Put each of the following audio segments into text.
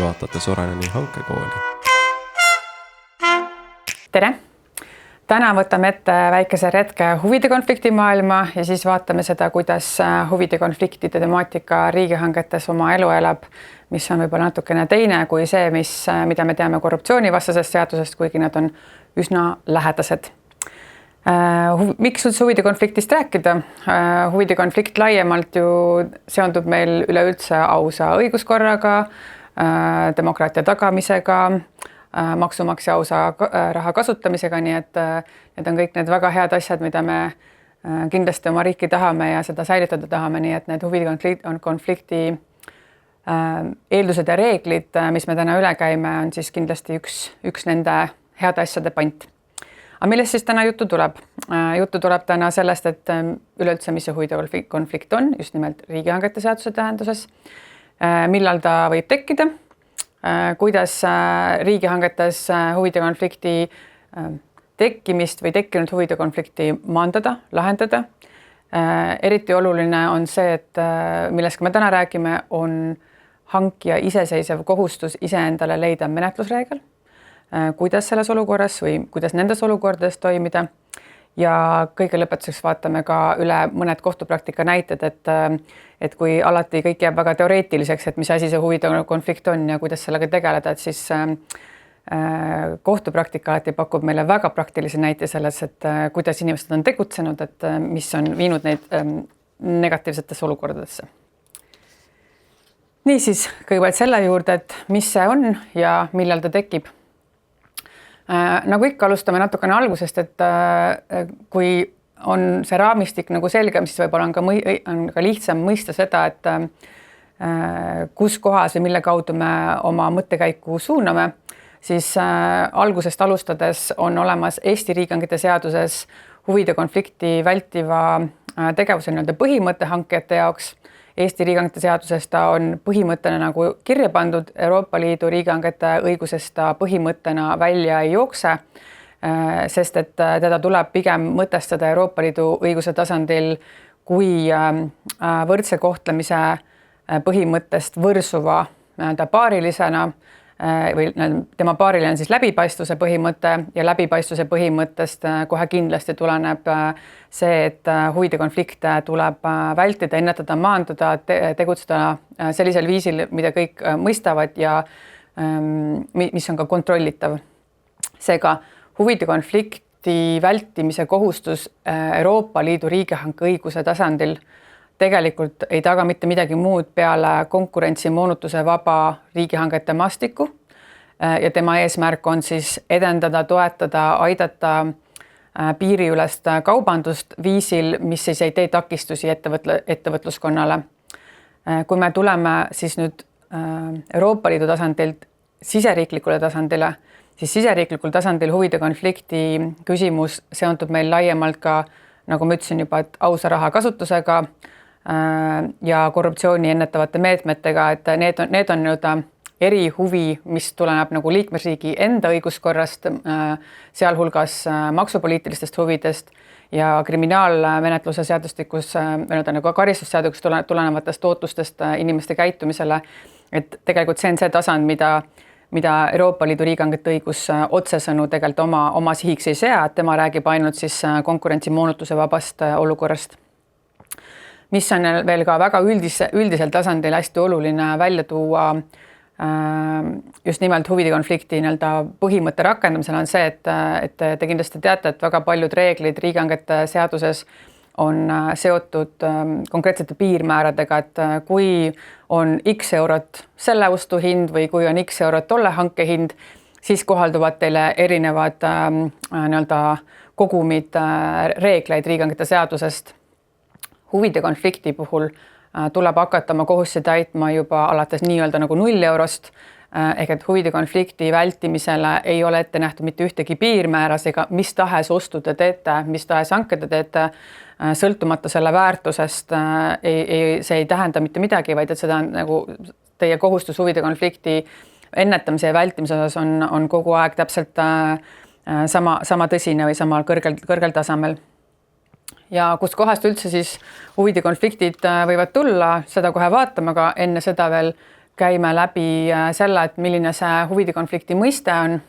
vaatate Soraineni hankekooli. Tere! Täna võtame ette väikese retke huvide konflikti maailma ja siis vaatame seda, kuidas huvide konfliktide temaatika riigihangetes oma elu elab, mis on võib-olla natukene teine kui see, mida me teame korruptsioonivastasest seadusest, kuigi nad on üsna lähedased. Miks üldse huvide konfliktist rääkida? Huvide konflikt laiemalt ju seondub meil üleüldse ausa õiguskorraga, demokraatia tagamisega, maksumaksja ausa raha kasutamisega, nii et need on kõik need väga head asjad, mida me kindlasti oma riiki tahame ja seda säilitada tahame, nii et need huvide konflikti eeldused ja reeglid, mis me täna üle käime, on siis kindlasti üks nende heade asjade pant. Aga millest siis täna juttu tuleb? Juttu tuleb täna sellest, et üleüldse, mis see huvide konflikt on, just nimelt riigihangete seaduse tähenduses, millal ta võib tekkida, kuidas riigihangetes huvide konflikti tekkimist või tekkinud huvide konflikti maandada, lahendada. Eriti oluline on see, et millest me täna räägime, on hankija iseseisev kohustus iseendale leida menetlusreegel, kuidas selles olukorras või kuidas nendes olukordades toimida. Ja kõige lõpetuseks vaatame ka üle mõned kohtupraktika näited, et kui alati kõik jääb väga teoreetiliseks, et mis asi see huvide konflikt on ja kuidas sellega tegeleda, et siis kohtupraktika alati pakub meile väga praktilisi näite selles, et kuidas inimesed on tegutsenud, et mis on viinud neid negatiivsetesse olukordadesse. Niisiis, kõigepealt selle juurde, et mis see on ja millal ta tekib. Nagu ikka alustame natukene algusest, et kui on see raamistik nagu selgem, siis võib-olla on ka lihtsam mõista seda, et kus kohas või mille kaudu me oma mõttekäiku suuname, siis algusest alustades on olemas Eesti riigihangete seaduses huvide konflikti vältiva tegevuse põhimõtte hankijate jaoks. Eesti riigihangete seaduses ta on põhimõttena nagu kirja pandud, Euroopa Liidu riigihangete õigusest ta põhimõttena välja ei jookse, sest et teda tuleb pigem mõtestada Euroopa Liidu õiguse tasandil kui võrdse kohtlemise põhimõttest võrsuva paarilisena või tema paariline on siis läbipaistvuse põhimõte ja läbipaistvuse põhimõttest kohe kindlasti tuleneb see, et huvide konflikte tuleb vältida, ennetada, maandada, tegutseda sellisel viisil, mida kõik mõistavad ja mis on ka kontrollitav. Seega huvide konflikti vältimise kohustus Euroopa Liidu riigihanke õiguse tasandil tegelikult ei taga mitte midagi muud peale konkurentsimoonutuse vaba riigihangete maastikku ja tema eesmärk on siis edendada, toetada, aidata piiriülest kaubandust viisil, mis siis ei tee takistusi ettevõtluskonnale. Kui me tuleme siis nüüd Euroopa Liidu tasandilt siseriiklikule tasandile, siis siseriiklikul tasandil huvide konflikti küsimus seondub meil laiemalt ka, nagu ma ütlesin juba, et ausa raha kasutusega ja korruptsiooni ennetavate meetmetega, et need on erihuvi, mis tuleneb nagu liikmesriigi enda õiguskorrast, sealhulgas maksupoliitilistest huvidest ja kriminaalmenetluse seadustikus, nagu karistusseadustikust tulenevatest ootustest inimeste käitumisele, et tegelikult see on see tasand, mida Euroopa Liidu riigihangete õigus otsesõnu tegelikult oma sihiks ei sea, et tema räägib ainult siis konkurentsimoonutuse vabast olukorrast. Mis on veel ka väga üldisel tasandil hästi oluline välja tuua just nimelt huvide konflikti põhimõtte rakendamisel on see, et te kindlasti teate, et väga paljud reeglid riigihangete seaduses on seotud konkreetsete piirmääradega, et kui on X eurot selle ostuhind või kui on X eurot tolle hanke hind, siis kohalduvad teile erinevad kogumid reegleid riigihangete seadusest. Huvide konflikti puhul tuleb hakata oma kohustusi täitma juba alates nii-öelda nagu 0 eurost, ehk et huvide konflikti vältimisele ei ole ette nähtud mitte ühtegi piirmääras ega mis tahes ostu te teete, mis tahes hanke te teete, sõltumata selle väärtusest see ei tähenda mitte midagi, vaid et seda on nagu teie kohustus huvide konflikti ennetamise ja vältimise osas on kogu aeg täpselt sama tõsine või sama kõrgel tasemel. Ja kust kohast üldse siis huvide konfliktid võivad tulla, seda kohe vaatame, aga enne seda veel käime läbi selle, et milline see huvide konflikti mõiste on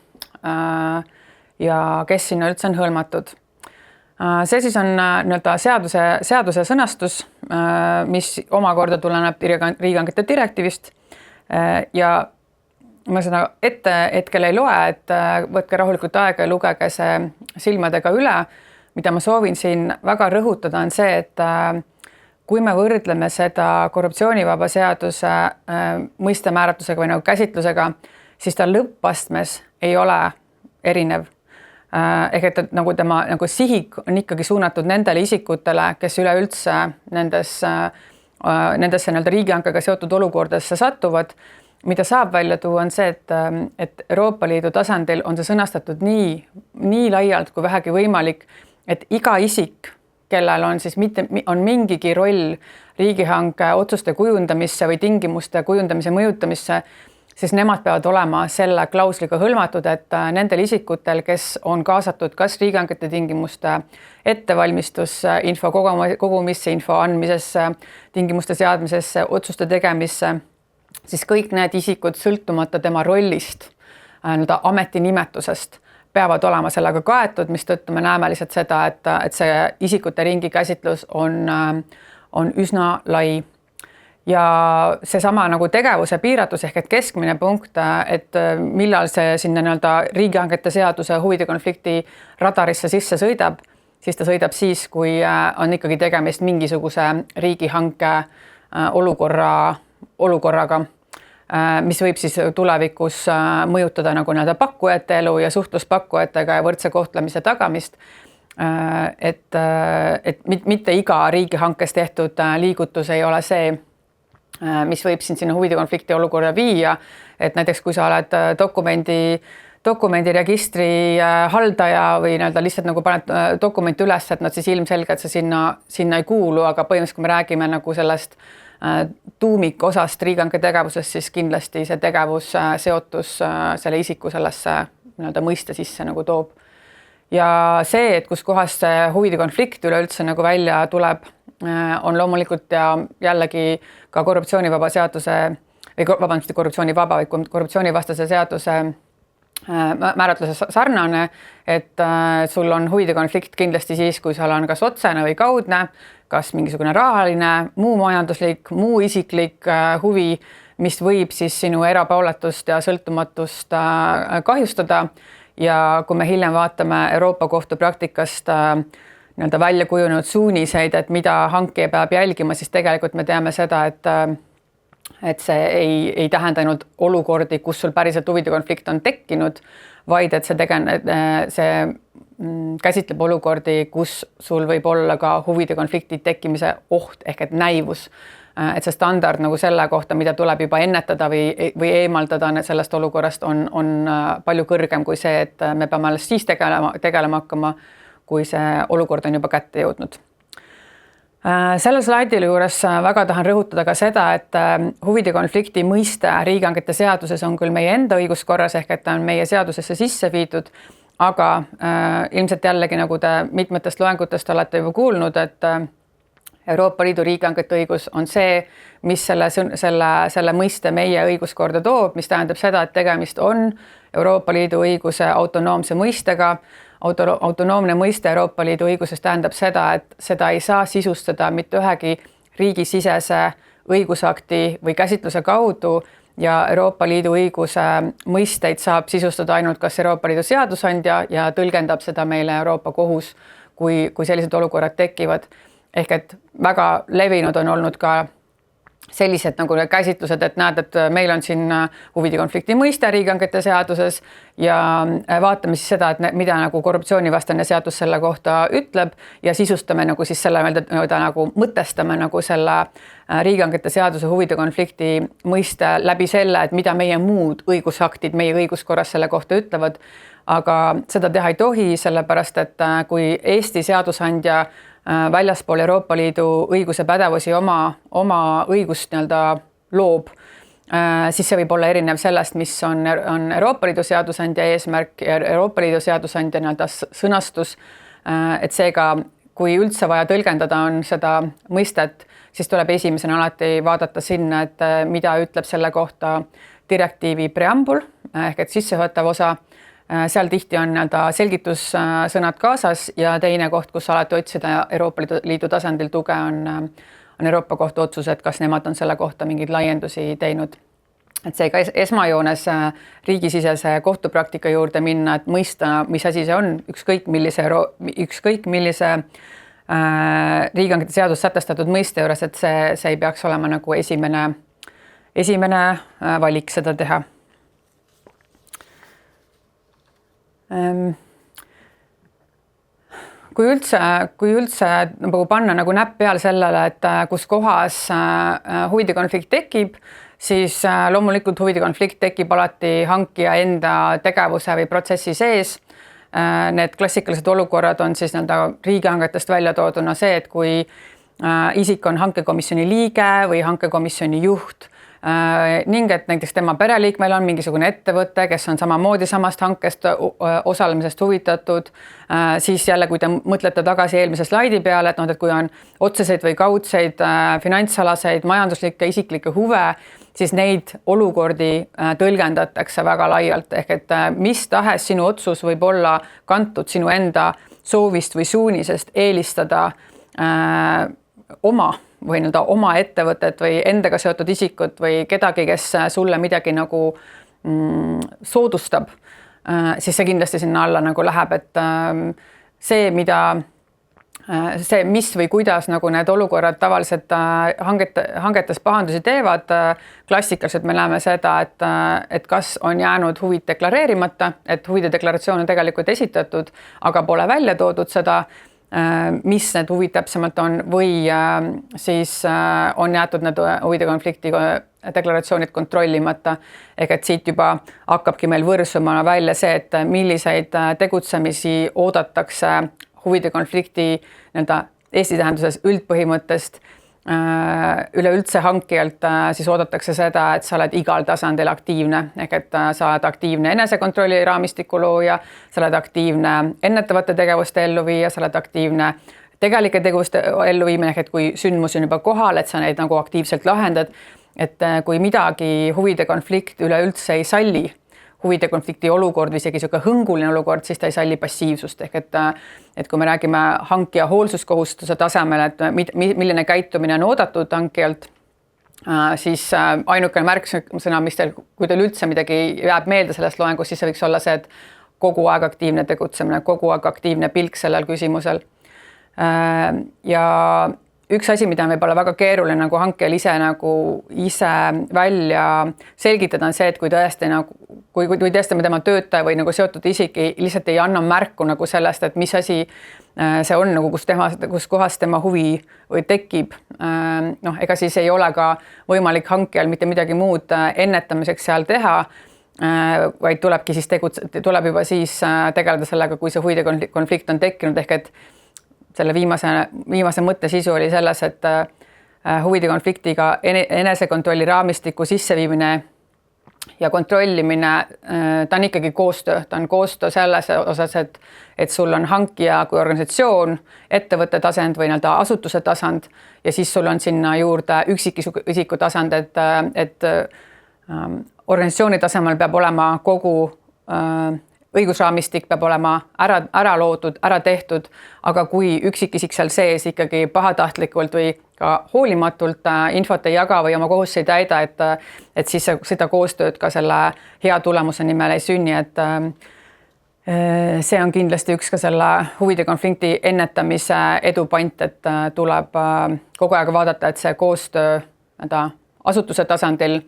ja kes sinna üldse on hõlmatud. See siis on nii-öelda seaduse sõnastus, mis omakorda tuleneb riigihangete direktiivist ja ma seda ette hetkel ei loe, et võtke rahulikult aega ja lugege see silmadega üle. Mida ma soovin siin väga rõhutada on see, et kui me võrdleme seda korruptsioonivaba seaduse mõistemääratlusega või nagu käsitlusega, siis ta lõppastmes ei ole erinev. Ehk et nagu tema nagu sihik on ikkagi suunatud nendele isikutele, kes üleüldse nendesse nii-öelda riigihankega seotud olukordadesse satuvad. Mida saab välja tuua on see, et Euroopa Liidu tasandil on see sõnastatud nii laialt kui vähegi võimalik, et iga isik, kellel on siis on mingigi roll riigihanke otsuste kujundamisse või tingimuste kujundamise mõjutamisse, siis nemad peavad olema selle klausliga hõlmatud, et nendel isikutel, kes on kaasatud kas riigihangete tingimuste ettevalmistusse, info kogumisse, info andmisesse, tingimuste seadmisesse, otsuste tegemisse, siis kõik need isikud sõltumata tema rollist, ametinimetusest peavad olema sellega kaetud, mistõttu me näeme lihtsalt seda, et see isikute ringi käsitlus on üsna lai. Ja seesama nagu tegevuse piiratus ehk et keskmine punkt, et millal see sinna nii-öelda riigihangete seaduse huvide konflikti radarisse sisse sõidab, siis ta sõidab siis, kui on ikkagi tegemist mingisuguse riigihanke olukorraga, mis võib siis tulevikus mõjutada nagu nii-öelda pakkujate elu ja suhtluspakkujatega ja võrdse kohtlemise tagamist. Et mitte iga riigihankes tehtud liigutus ei ole see, mis võib sinna huvide konflikti olukorda viia. Et näiteks kui sa oled dokumendiregistri haldaja või nii-öelda lihtsalt nagu paned dokumenti üles, et nad siis ilmselgelt sa sinna ei kuulu, aga põhimõtteliselt kui me räägime nagu sellest tuumikosast riigihanke tegevusest, siis kindlasti see tegevus seotus selle isiku sellesse nii-öelda mõiste sisse nagu toob. Ja see, et kus kohas see huvide konflikt üleüldse nagu välja tuleb, on loomulikult ja jällegi ka korruptsioonivaba seaduse või korruptsioonivastase seaduse määratluse sarnane, et sul on huvide konflikt kindlasti siis, kui seal on kas otsene või kaudne, kas mingisugune rahaline, muu majanduslik, muu isiklik huvi, mis võib siis sinu erapooletust ja sõltumatust kahjustada. Ja kui me hiljem vaatame Euroopa Kohtu praktikast nii-öelda välja kujunenud suuniseid, et mida hankija peab jälgima, siis tegelikult me teame seda, et see ei tähenda ainult olukordi, kus sul päriselt huvide konflikt on tekkinud, vaid et see käsitleb olukordi, kus sul võib olla ka huvide konflikti tekkimise oht ehk et näivus. Et see standard nagu selle kohta, mida tuleb juba ennetada või eemaldada sellest olukorrast on palju kõrgem kui see, et me peame alles siis tegelema hakkama, kui see olukord on juba kätte jõudnud. Selle slaidil juures väga tahan rõhutada ka seda, et huvide konflikti mõiste riigihangete seaduses on küll meie enda õiguskorras ehk et ta on meie seadusesse sisse viidud, aga ilmselt jällegi nagu te mitmetest loengutest olete juba kuulnud, et Euroopa Liidu riigihangete õigus on see, mis selle mõiste meie õiguskorda toob, mis tähendab seda, et tegemist on Euroopa Liidu õiguse autonoomse mõistega. Autonoomne mõiste Euroopa Liidu õiguses tähendab seda, et seda ei saa sisustada mitte ühegi riigisisese õigusakti või käsitluse kaudu ja Euroopa Liidu õiguse mõisteid saab sisustada ainult kas Euroopa Liidu seadusandja ja tõlgendab seda meile Euroopa kohus, kui sellised olukorrad tekivad. Ehk et väga levinud on olnud ka sellised nagu käsitlused, et näed, et meil on siin huvide konflikti mõiste riigihangete seaduses ja vaatame siis seda, et mida nagu korruptsioonivastane seadus selle kohta ütleb ja sisustame nagu siis selle nagu mõtestame nagu selle riigihangete seaduse huvide konflikti mõiste läbi selle, et mida meie muud õigusaktid meie õiguskorras selle kohta ütlevad. Aga seda teha ei tohi, sellepärast et kui Eesti seadusandja väljaspool Euroopa Liidu õiguse pädevusi oma õigust nii-öelda loob, siis see võib olla erinev sellest, mis on Euroopa Liidu seadusandja eesmärk ja Euroopa Liidu seadusandja nii-öelda sõnastus, et seega kui üldse vaja tõlgendada on seda mõistet, siis tuleb esimesena alati vaadata sinna, et mida ütleb selle kohta direktiivi preambul ehk et sissejuhatav osa. Seal tihti on selgitussõnad kaasas ja teine koht, kus alati otsida Euroopa Liidu tasandil tuge on Euroopa Kohtu otsused, kas nemad on selle kohta mingeid laiendusi teinud. Et seega esmajoones riigisisese kohtupraktika juurde minna, et mõista, mis asi see on, ükskõik millise riigihangete seadus sätestatud mõiste juures, et see ei peaks olema nagu esimene valik seda teha. Kui üldse nagu panna nagu näpp peal sellele, et kus kohas huvide konflikt tekib, siis loomulikult huvide konflikt tekib alati hankija enda tegevuse või protsessi sees. Need klassikalised olukorrad on siis riigihangetest välja tooduna see, et kui isik on hankekomisjoni liige või hankekomisjoni juht ning et näiteks tema pereliikmel on mingisugune ettevõte, kes on samamoodi samast hankest osalemisest huvitatud, siis jälle, kui te mõtlete tagasi eelmise slaidi peale, et kui on otseseid või kaudseid finantsalaseid, majanduslikke, isiklikke huve, siis neid olukordi tõlgendatakse väga laialt ehk et mis tahes sinu otsus võib olla kantud sinu enda soovist või suunisest eelistada oma ettevõtet või endaga seotud isikut või kedagi, kes sulle midagi nagu soodustab, siis see kindlasti sinna alla nagu läheb, et see, mis või kuidas nagu need olukorrad tavaliselt hangetes pahandusi teevad, klassikaliselt me näeme seda, et kas on jäänud huvid deklareerimata, et huvide deklaratsioon on tegelikult esitatud, aga pole välja toodud seda, mis need huvid täpsemalt on või siis on jäetud need huvide konflikti deklaratsioonid kontrollimata. Ehk et siit juba hakkabki meil võrsuma välja see, et milliseid tegutsemisi oodatakse huvide konflikti Eesti tähenduses üldpõhimõttest. Üleüldse hankijalt siis oodatakse seda, et sa oled igal tasandil aktiivne, ehk et sa oled aktiivne enesekontrolli raamistiku looja, sa oled aktiivne ennetavate tegevuste elluviija, sa oled aktiivne tegelike tegevuste elluviimine, ehk et kui sündmus on juba kohal, et sa neid nagu aktiivselt lahendad, et kui midagi huvide konflikt üleüldse ei salli, huvide konflikti olukord või isegi hõnguline olukord, siis ta ei salli passiivsust. Ehk et kui me räägime hankija hoolsuskohustuse tasemel, et milline käitumine on oodatud hankijalt, siis ainukene märksõna, mis teil, kui teil üldse midagi jääb meelde sellest loengust, siis see võiks olla see, et kogu aeg aktiivne tegutsemine, kogu aeg aktiivne pilk sellel küsimusel. Ja üks asi, mida on võib-olla väga keeruline nagu hankijal ise välja selgitada, on see, et kui tõesti me tema töötaja või nagu seotud isik lihtsalt ei anna märku nagu sellest, et mis asi see on, nagu kus kohas tema huvi või tekib. Ega siis ei ole ka võimalik hankijal mitte midagi muud ennetamiseks seal teha, vaid tuleb juba siis tegeleda sellega, kui see huvide konflikt on tekkinud, ehk et selle viimase mõtte sisu oli selles, et huvide konfliktiga enesekontrolli raamistiku sisseviimine ja kontrollimine, ta on ikkagi koostöö. Ta on koostöö selles osas, et sul on hankija kui organisatsioon, ettevõtte tasand või asutuse tasand ja siis sul on sinna juurde üksikisiku tasand, et organisatsiooni tasemel peab olema kogu õigusraamistik peab olema ära loodud, ära tehtud, aga kui üksikisik seal sees ikkagi pahatahtlikult või ka hoolimatult infot ei jaga või oma kohustusi ei täida, et siis seda koostööd ka selle hea tulemuse nimel ei sünni, et see on kindlasti üks ka selle huvide konflikti ennetamise edupant, et tuleb kogu aeg vaadata, et see koostöö asutuse tasandil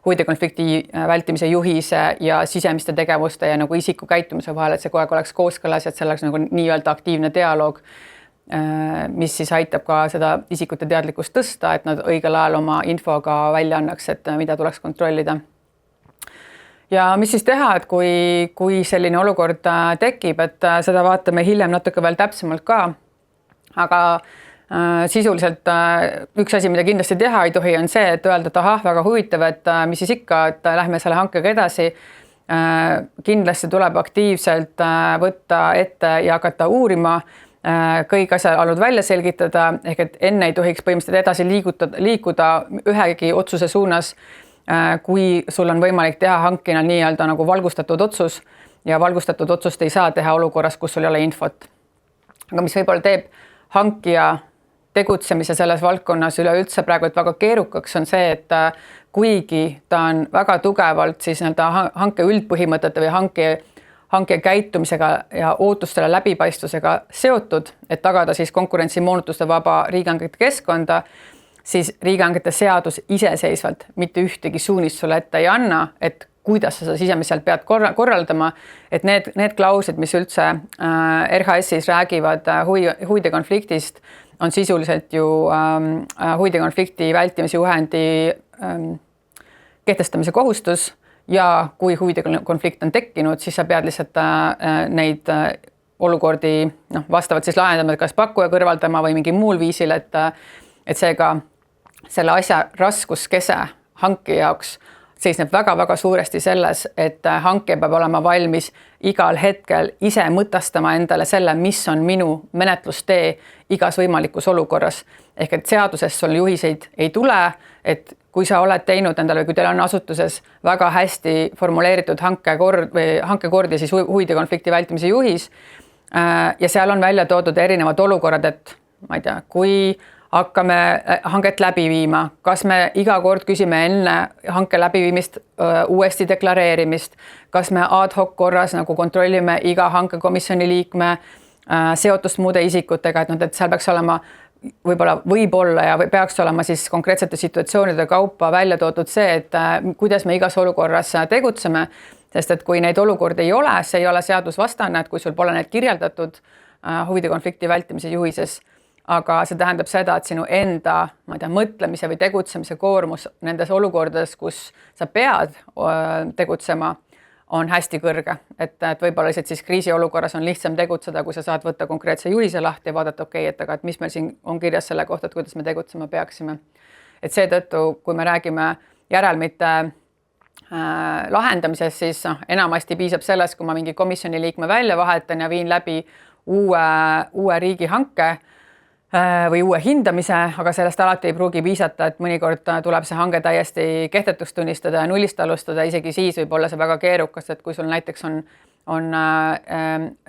huvide konflikti vältimise juhise ja sisemiste tegevuste ja nagu isiku käitumise vahel, et see kogu aeg oleks kooskõlas, et selleks nagu nii-öelda aktiivne dialoog, mis siis aitab ka seda isikute teadlikkust tõsta, et nad õigel ajal oma infoga välja annaks, et mida tuleks kontrollida. Ja mis siis teha, et kui selline olukord tekib, et seda vaatame hiljem natuke veel täpsemalt ka, aga sisuliselt üks asi, mida kindlasti teha ei tohi, on see, et öelda, et ahah, väga huvitav, et mis siis ikka, et lähme selle hankega edasi. Kindlasti tuleb aktiivselt võtta ette ja hakata uurima, kõik asjaolud välja selgitada, ehk et enne ei tohiks põhimõtteliselt edasi liikuda ühegi otsuse suunas, kui sul on võimalik teha hankina nii-öelda nagu valgustatud otsus ja valgustatud otsust ei saa teha olukorras, kus sul ei ole infot. Aga mis võib-olla teeb hankija tegutsemise selles valdkonnas üleüldse praegu väga keerukaks on see, et kuigi ta on väga tugevalt siis hanke üldpõhimõtete või hanke käitumisega ja ootustele läbipaistvusega seotud, et tagada siis konkurentsimoonutuste vaba riigihangete keskkonda, siis riigihangete seadus iseseisvalt mitte ühtegi suunist sulle ette ei anna, et kuidas sa sisemiselt pead korraldama, et need klauslid, mis üldse RHS-is räägivad huvide konfliktist, on sisuliselt ju huvide konflikti vältimise juhendi kehtestamise kohustus ja kui huvide konflikt on tekkinud, siis sa pead lihtsalt neid olukordi vastavalt siis lahendama, kas pakkuja kõrvaldama või mingi muul viisil, et seega selle asja raskuskese hanke jaoks seisneb väga-väga suuresti selles, et hanke peab olema valmis igal hetkel ise mõtestama endale selle, mis on minu menetlustee igas võimalikus olukorras. Ehk et seadusest sul juhiseid ei tule, et kui sa oled teinud endale või kui teil on asutuses väga hästi formuleeritud hankekord ja siis huvide konflikti vältimise juhis ja seal on välja toodud erinevad olukorrad, et ma ei tea, kui hakkame hanget läbi viima, kas me iga kord küsime enne hanke läbiviimist uuesti deklareerimist, kas me ad hoc korras nagu kontrollime iga hankekomisjoni liikme seotust muude isikutega, et seal peaks olema võib-olla ja peaks olema siis konkreetsete situatsioonide kaupa välja toodud see, et kuidas me igas olukorras tegutseme, sest et kui neid olukordi ei ole, see ei ole seadusvastane, et kui sul pole need kirjeldatud huvide konflikti vältimise juhises, aga see tähendab seda, et sinu enda mõtlemise või tegutsemise koormus nendes olukordades, kus sa pead tegutsema, on hästi kõrge. Et võib-olla lihtsalt siis kriisiolukorras on lihtsam tegutseda, kui sa saad võtta konkreetse juhise lahti ja vaadata, et mis meil siin on kirjas selle kohta, et kuidas me tegutsema peaksime. Et seetõttu, kui me räägime järelmite lahendamisest, siis enamasti piisab sellest, kui ma mingi komisjoni liikme välja vahetan ja viin läbi uue riigihanke või uue hindamise, aga sellest alati ei pruugi piisata, et mõnikord tuleb see hange täiesti kehtetuks tunnistada ja nullist alustada, isegi siis võib olla see väga keerukas, et kui sul näiteks on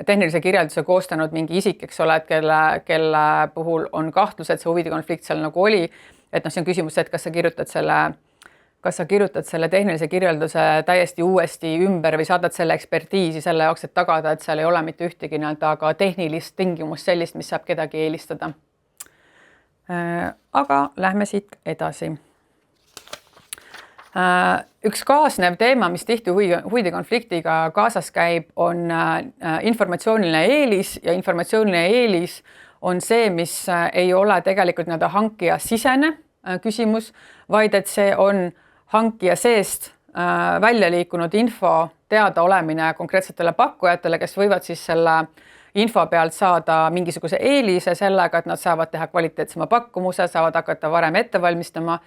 tehnilise kirjelduse koostanud mingi isik, eks ole, et kelle puhul on kahtlus, et see huvide konflikt seal nagu oli, et see on küsimus, et kas sa kirjutad selle tehnilise kirjelduse täiesti uuesti ümber või saadad selle ekspertiisi selle jaoks, et tagada, et seal ei ole mitte ühtegi aga tehnilist tingimust sellist, mis saab kedagi eelistada. Aga lähme siit edasi. Üks kaasnev teema, mis tihti huvide konfliktiga kaasas käib, on informatsiooniline eelis ja informatsiooniline eelis on see, mis ei ole tegelikult hankija sisene küsimus, vaid et see on hankija seest välja liikunud info teadaolemine konkreetsetele pakkujatele, kes võivad siis selle info pealt saada mingisuguse eelise sellega, et nad saavad teha kvaliteetsema pakkumuse, saavad hakata varem ette valmistama.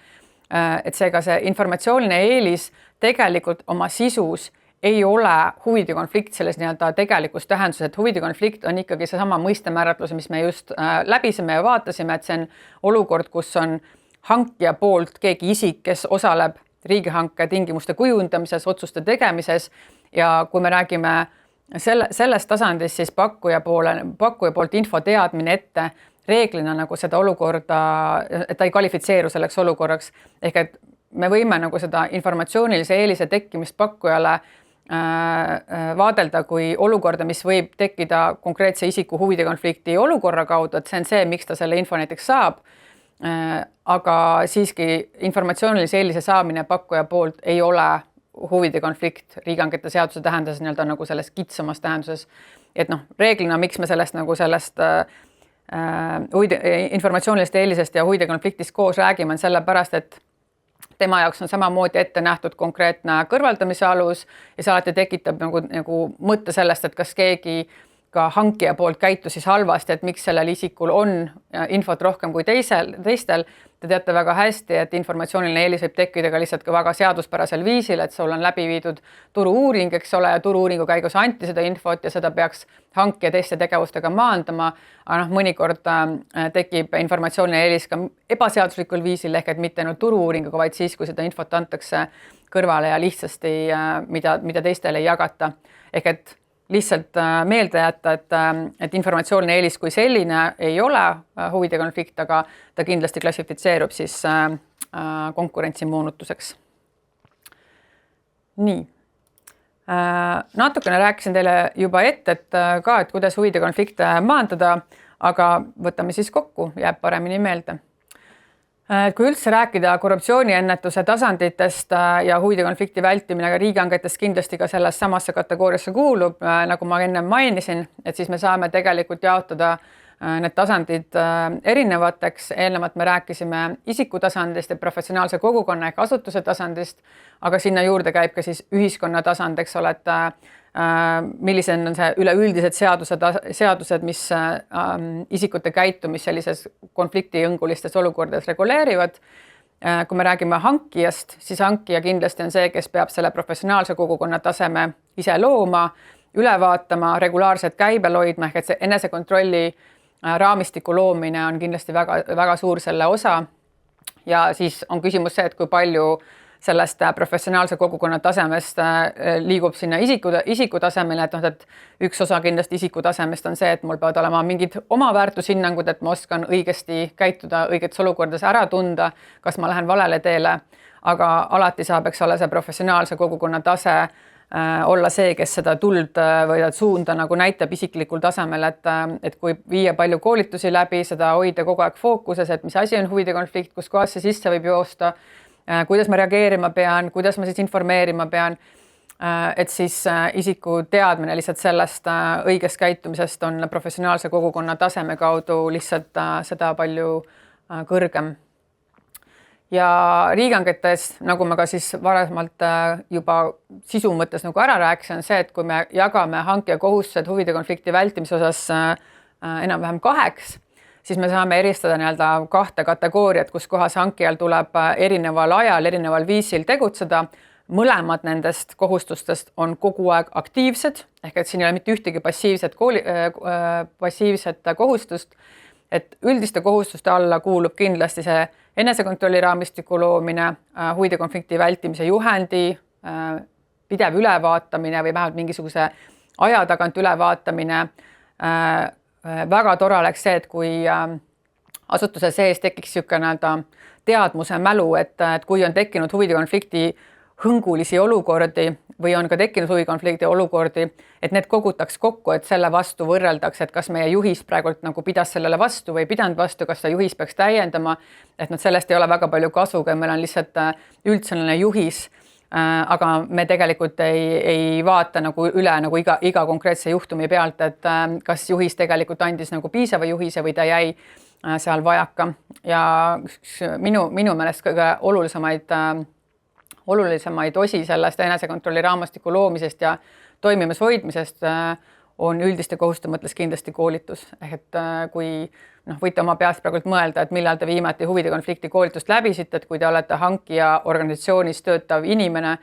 Et seega see informatsiooniline eelis tegelikult oma sisus ei ole huvide konflikt selles tegelikus tähenduses, et huvide konflikt on ikkagi seesama mõistemääratlus, mis me just läbisime ja vaatasime, et see on olukord, kus on hankija poolt keegi isik, kes osaleb riigihanke tingimuste kujundamises, otsuste tegemises ja kui me räägime sellest tasandist, siis pakkuja poolt info teadmine ette reeglina nagu seda olukorda, et ta ei kvalifitseeru selleks olukorraks. Ehk et me võime nagu seda informatsioonilise eelise tekkimist pakkujale vaadelda kui olukorda, mis võib tekkida konkreetse isiku huvide konflikti olukorra kaudu, et see on see, miks ta selle info näiteks saab. Aga siiski informatsioonilise eelise saamine pakkuja poolt ei ole huvide konflikt riigihangete seaduse tähenduses nagu selles kitsamas tähenduses. Et reeglina, miks me sellest informatsioonilist eelisest ja huvide konfliktist koos räägime, on sellepärast, et tema jaoks on samamoodi ette nähtud konkreetne kõrvaldamise alus ja see alati tekitab nagu mõtte sellest, et kas keegi ka hankija poolt käitus siis halvasti, et miks sellel isikul on infot rohkem kui teistel. Te teate väga hästi, et informatsiooniline eelis võib tekkida ka lihtsalt ka väga seaduspärasel viisil, et sul on läbi viidud turu-uuring, eks ole, ja turu-uuringu käigus anti seda infot ja seda peaks hankija teiste tegevustega maandama. Aga mõnikord tekib informatsiooniline eelis ka ebaseaduslikul viisil, ehk et mitte ainult turu-uuringuga, vaid siis, kui seda infot antakse kõrvale ja lihtsasti, mida teistele ei jagata. Ehk et lihtsalt meelde jätta, et informatsiooniline eelis kui selline ei ole huvide konflikt, aga ta kindlasti klassifitseerub siis konkurentsimoonutuseks. Nii. Natukene rääkisin teile juba ette, et kuidas huvide konflikte maandada, aga võtame siis kokku, jääb paremini meelde. Kui üldse rääkida korruptsiooniennetuse tasanditest ja huvide konflikti vältimine riigihangetest kindlasti ka selles samasse kategooriasse kuulub, nagu ma enne mainisin, et siis me saame tegelikult jaotada need tasandid erinevateks. Eelnevalt me rääkisime isiku tasandist ja professionaalse kogukonna ehk asutuse tasandist, aga sinna juurde käib ka siis ühiskonna tasand, eks ole, et millised on see üleüldised seadused, mis isikute käitumist sellises konfliktiõngulistes olukordades reguleerivad. Kui me räägime hankijast, siis hankija kindlasti on see, kes peab selle professionaalse kogukonna taseme ise looma, üle vaatama, regulaarselt käibel hoidma, ehk et see enesekontrolli raamistiku loomine on kindlasti väga, väga suur selle osa. Ja siis on küsimus see, et kui palju sellest professionaalse kogukonna tasemest liigub sinna isiku tasemele, et üks osa kindlasti isiku tasemest on see, et mul peavad olema mingid oma väärtushinnangud, et ma oskan õigesti käituda, õigetes olukordades ära tunda, kas ma lähen valele teele, aga alati saab, eks ole, see professionaalse kogukonna tase olla see, kes seda tuld või suunda nagu näitab isiklikul tasemel, et kui viia palju koolitusi läbi, seda hoida kogu aeg fookuses, et mis asi on huvide konflikt, kus kohas see sisse võib joosta, kuidas ma reageerima pean, kuidas ma siis informeerima pean, et siis isiku teadmine lihtsalt sellest õigest käitumisest on professionaalse kogukonna taseme kaudu lihtsalt seda palju kõrgem. Ja riigihangetes, nagu ma ka siis varasemalt juba sisu mõttes nagu ära rääkisin, on see, et kui me jagame hankija kohustused huvide konflikti vältimise osas enam-vähem 2, siis me saame eristada kahte kategooriat, kus kohas hankijal tuleb erineval ajal, erineval viisil tegutseda. Mõlemad nendest kohustustest on kogu aeg aktiivsed, ehk et siin ei ole mitte ühtegi passiivset kohustust, et üldiste kohustuste alla kuulub kindlasti see enesekontrolli raamistiku loomine, huvide konflikti vältimise juhendi, pidev ülevaatamine või vähemalt mingisuguse aja tagant ülevaatamine. Väga tore oleks see, et kui asutuse sees tekiks niisugune teadmuse mälu, et kui on tekkinud huvide konflikti hõngulisi olukordi või on ka tekkinud huvikonflikti olukordi, et need kogutaks kokku, et selle vastu võrreldaks, et kas meie juhis praegult nagu pidas sellele vastu või pidanud vastu, kas see juhis peaks täiendama, et sellest ei ole väga palju kasu, kui meil on lihtsalt üldsõnaline juhis, aga me tegelikult ei vaata nagu üle nagu iga konkreetse juhtumi pealt, et kas juhis tegelikult andis nagu piisava juhise või ta jäi seal vajaka. Ja minu meelest kõige olulisemaid osi sellest enesekontrolli raamistiku loomisest ja toimimas hoidmisest on üldiste kohustuste mõttes kindlasti koolitus. Et kui võite oma peast praegult mõelda, et millal te viimati huvide konflikti koolitust läbisite, et kui te olete hankija organisatsioonis töötav inimene,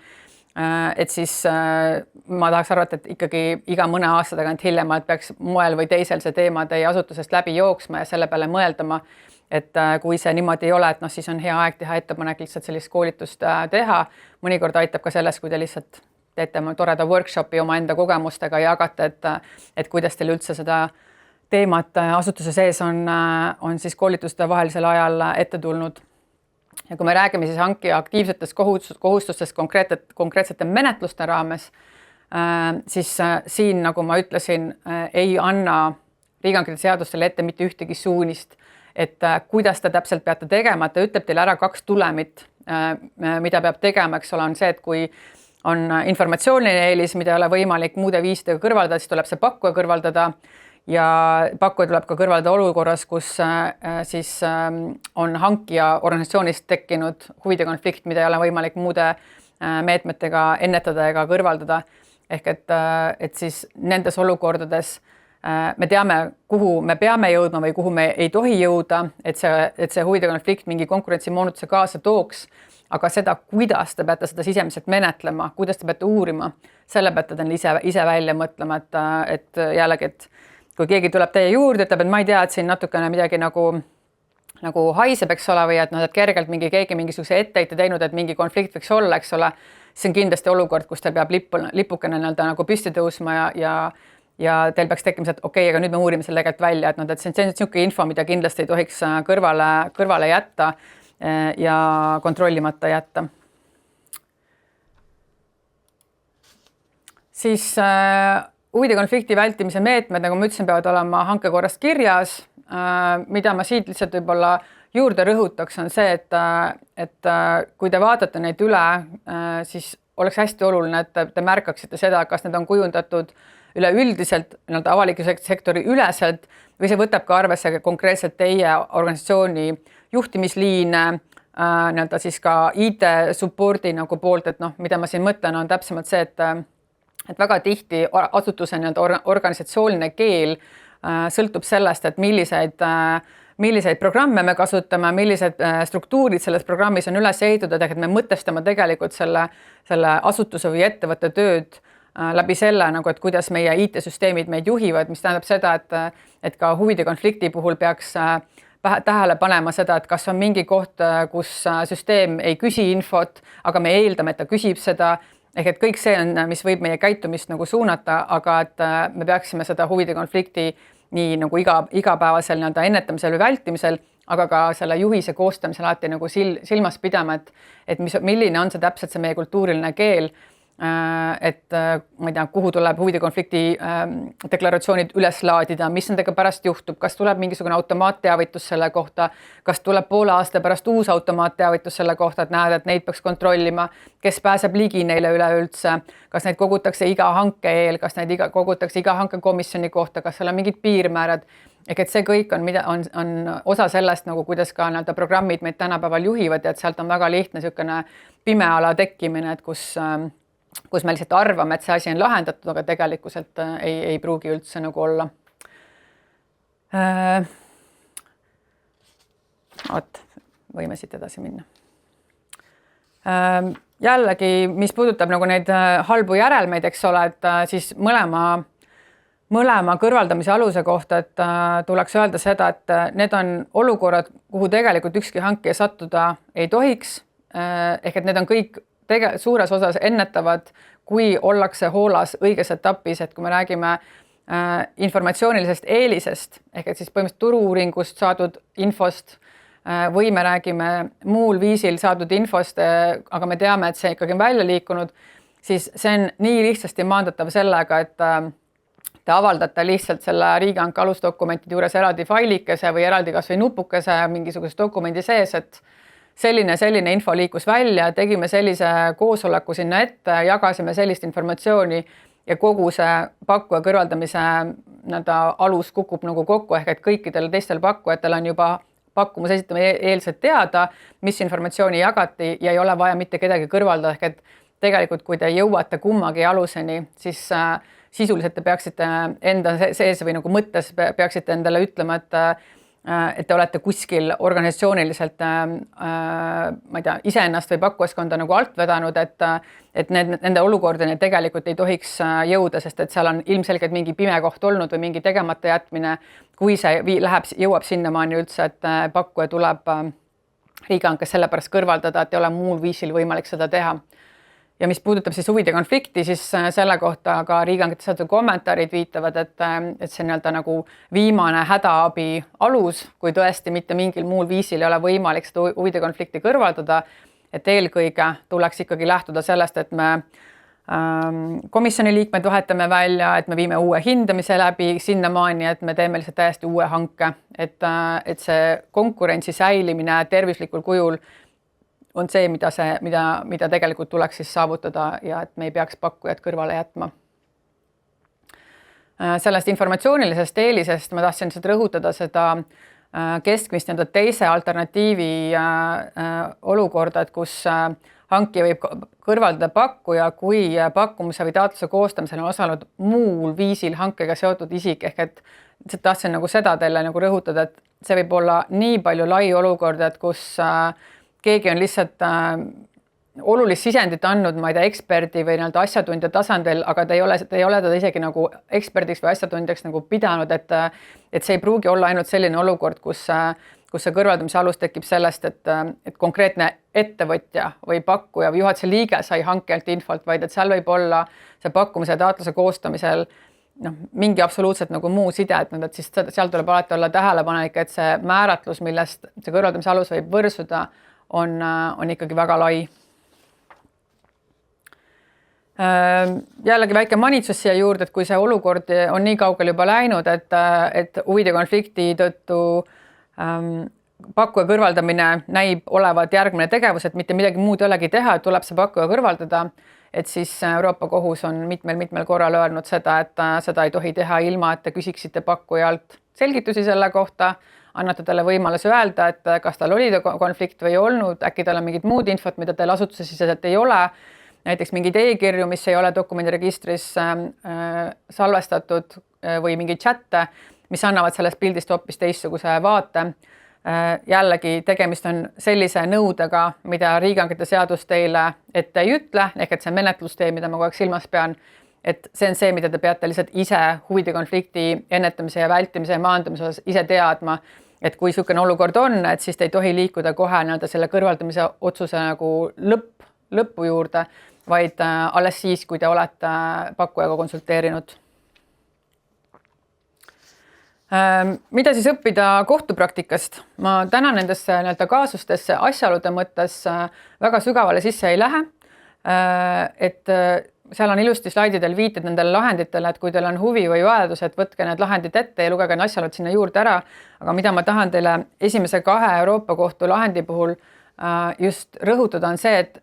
et siis ma tahaks arvata, et ikkagi iga mõne aasta tagant hiljemalt peaks moel või teisel see teema teie asutusest läbi jooksma ja selle peale mõeldama, et kui see niimoodi ei ole, et siis on hea aeg teha ettepanek lihtsalt sellist koolitust teha. Mõnikord aitab ka selles, kui te lihtsalt teete toreda workshopi oma enda kogemustega ja jagate, et kuidas teil üldse seda teemat asutuse sees on siis koolituste vahelisel ajal ette tulnud. Ja kui me räägime siis hankija aktiivsetest kohustustest konkreetsete menetluste raames, siis siin, nagu ma ütlesin, ei anna riigihankede seadustele ette mitte ühtegi suunist, et kuidas ta täpselt peate tegema, ta ütleb teile ära 2 tulemit, mida peab tegema, eks ole, on see, et kui on informatsiooniline eelis, mida ei ole võimalik muude viisidega kõrvaldada, siis tuleb see pakkuja kõrvaldada ja pakkuja tuleb ka kõrvaldada olukorras, kus siis on hankija organisatsioonist tekkinud huvide konflikt, mida ei ole võimalik muude meetmetega ennetada ega kõrvaldada. Ehk et siis nendes olukordades me teame, kuhu me peame jõudma või kuhu me ei tohi jõuda, et see huvide konflikt mingi konkurentsimoonutuse kaasa tooks, aga seda, kuidas te peate seda sisemiselt menetlema, kuidas te peate uurima, selle peate te ise välja mõtlema, et jällegi, et kui keegi tuleb teie juurde, ütleb, et ma ei tea, et siin natukene midagi nagu haiseb, eks ole, või et kergelt keegi mingisuguse etteite teinud, et mingi konflikt võiks olla, eks ole, see on kindlasti olukord, kus teil peab lipukene nagu püsti tõusma ja teil peaks tekkima, et okei, aga nüüd me uurime selle tegelikult välja, et see on niisugune info, mida kindlasti ei tohiks kõrvale jätta ja kontrollimata jätta. Siis huvide konflikti vältimise meetmed, nagu ma ütlesin, peavad olema hanke korras kirjas. Mida ma siit lihtsalt võib-olla juurde rõhutaks, on see, et kui te vaatate neid üle, siis oleks hästi oluline, et te märkaksite seda, kas need on kujundatud üleüldiselt avaliku sektori üleselt või see võtab ka arvesse konkreetselt teie organisatsiooni juhtimisliine, siis ka IT supporti nagu poolt, et mida ma siin mõtlen, on täpsemalt see, et väga tihti asutuse organisatsiooniline keel sõltub sellest, et milliseid programme me kasutame, millised struktuurid selles programmis on üles ehitatud, et me mõtestame tegelikult selle asutuse või ettevõtte tööd läbi selle, et kuidas meie IT-süsteemid meid juhivad, mis tähendab seda, et ka huvide konflikti puhul peaks tähele panema seda, et kas on mingi koht, kus süsteem ei küsi infot, aga me eeldame, et ta küsib seda, ehk et kõik see on, mis võib meie käitumist suunata, aga et me peaksime seda huvide konflikti nii nagu igapäevasel ennetamisel või vältimisel, aga ka selle juhise koostamisel alati silmas pidama, et milline on see täpselt see meie kultuuriline keel, et ma ei tea, kuhu tuleb huvide konflikti deklaratsioonid üles laadida, mis nendega pärast juhtub, kas tuleb mingisugune automaatteavitus selle kohta, kas tuleb poole aasta pärast uus automaatteavitus selle kohta, et näed, et neid peaks kontrollima, kes pääseb ligi neile üleüldse, kas neid kogutakse iga hanke eel, kas neid kogutakse iga hankekomisjoni kohta, kas seal on mingid piirmäärad, ehk et see kõik on osa sellest, kuidas ka programmid meid tänapäeval juhivad ja et sealt on väga lihtne niisugune pimeala tekkimine, et kus me lihtsalt arvame, et see asi on lahendatud, aga tegelikkuselt ei pruugi üldse olla. Võime siit edasi minna. Jällegi, mis puudutab neid halbu järelmeid, eks ole, et siis mõlema kõrvaldamise aluse kohta, et tuleks öelda seda, et need on olukorrad, kuhu tegelikult ükski hankija sattuda ei tohiks, ehk et need on kõik suures osas ennetavad, kui ollakse hoolas õiges etapis, et kui me räägime informatsioonilisest eelisest, ehk et siis põhimõtteliselt turu-uuringust saadud infost või me räägime muul viisil saadud infost, aga me teame, et see ikkagi on välja liikunud, siis see on nii lihtsasti maandatav sellega, et te avaldate lihtsalt selle riigihanke alusdokumentide juures eraldi failikese või eraldi kas või nupukese mingisuguse dokumendi sees, et selline info liikus välja, tegime sellise koosoleku sinna ette, jagasime sellist informatsiooni ja kogu see pakkuja kõrvaldamise alus kukub kokku, ehk et kõikidel teistel pakkujatel on juba pakkumus esitame eelselt teada, mis informatsiooni jagati ja ei ole vaja mitte kedagi kõrvaldada, ehk et tegelikult, kui te jõuate kummagi aluseni, siis sisuliselt te peaksite enda sees või mõttes peaksite endale ütlema, et te olete kuskil organisatsiooniliselt, ma ei tea, iseennast või pakkujaskonda alt vedanud, et nende olukordadeni tegelikult ei tohiks jõuda, sest et seal on ilmselgelt mingi pime koht olnud või mingi tegemata jätmine, kui see jõuab sinnamaani üldse, et pakkuja tuleb riigihankes sellepärast kõrvaldada, et ei ole muul viisil võimalik seda teha. Ja mis puudutab siis huvide konflikti, siis selle kohta ka riigihankete saadud kommentaarid viitavad, et see nagu viimane hädaabi alus, kui tõesti mitte mingil muul viisil ei ole võimalik seda huvide konflikti kõrvaldada, et eelkõige tuleks ikkagi lähtuda sellest, et me komisjoni liikmed vahetame välja, et me viime uue hindamise läbi sinnamaani, et me teeme lihtsalt täiesti uue hanke, et see konkurentsi säilimine tervislikul kujul on see, mida tegelikult tuleks siis saavutada ja et me ei peaks pakkujad kõrvale jätma. Sellest informatsioonilisest eelisest ma tahtsin rõhutada seda keskmist teise alternatiivi olukorda, et kus hankija võib kõrvaldada pakkuja, kui pakkumise või taotluse koostamisel on osalenud muul viisil hankega seotud isik, ehk et tahtsin nagu seda teile nagu rõhutada, et see võib olla nii palju lai olukord, et kus keegi on lihtsalt olulist sisendit andnud, ma ei tea, eksperdi või nii-öelda asjatundja tasandil, aga te ei ole teda isegi nagu eksperdiks või asjatundjaks nagu pidanud, et see ei pruugi olla ainult selline olukord, kus see kõrvaldamise alus tekib sellest, et konkreetne ettevõtja või pakkuja või juhatuse liige sai hankelt infot, vaid et seal võib olla see pakkumise ja taotluse koostamisel mingi absoluutselt nagu muu side, et siis seal tuleb alati olla tähelepanelik, et see määratlus, millest see kõrvaldamise alus võib võrsuda, on ikkagi väga lai. Jällegi väike manitsus siia juurde, et kui see olukord on nii kaugel juba läinud, et huvide konflikti tõttu pakkuja kõrvaldamine näib olevat järgmine tegevus, et mitte midagi muud ei olegi teha, et tuleb see pakkuja kõrvaldada, et siis Euroopa Kohus on mitmel korral öelnud seda, et seda ei tohi teha ilma, et te küsiksite pakkujalt selgitusi selle kohta, annate talle võimaluse öelda, et kas tal oli konflikt või ei olnud, äkki tal on mingid muud infot, mida teil asutuse siseselt ei ole, näiteks mingid e-kirju, mis ei ole dokumendiregistris salvestatud või mingeid chatte, mis annavad sellest pildist hoopis teistsuguse vaate. Jällegi tegemist on sellise nõudega, mida riigihangete seadus teile ette ei ütle, ehk et see menetlustee, mida ma kogu aeg silmas pean, et see on see, mida te peate lihtsalt ise huvide konflikti ennetamise ja vältimise ja maandamise osas ise teadma, et kui niisugune olukord on, et siis te ei tohi liikuda kohe selle kõrvaldamise otsuse nagu lõppu juurde, vaid alles siis, kui te olete pakkujaga konsulteerinud. Mida siis õppida kohtupraktikast? Ma täna nendesse kaasustesse asjaolude mõttes väga sügavale sisse ei lähe, et seal on ilusti slaididel viited nendele lahenditele, et kui teil on huvi või vajadus, et võtke need lahendid ette ja lugege need asjaolud sinna juurde ära, aga mida ma tahan teile esimese 2 Euroopa Kohtu lahendi puhul just rõhutada on see, et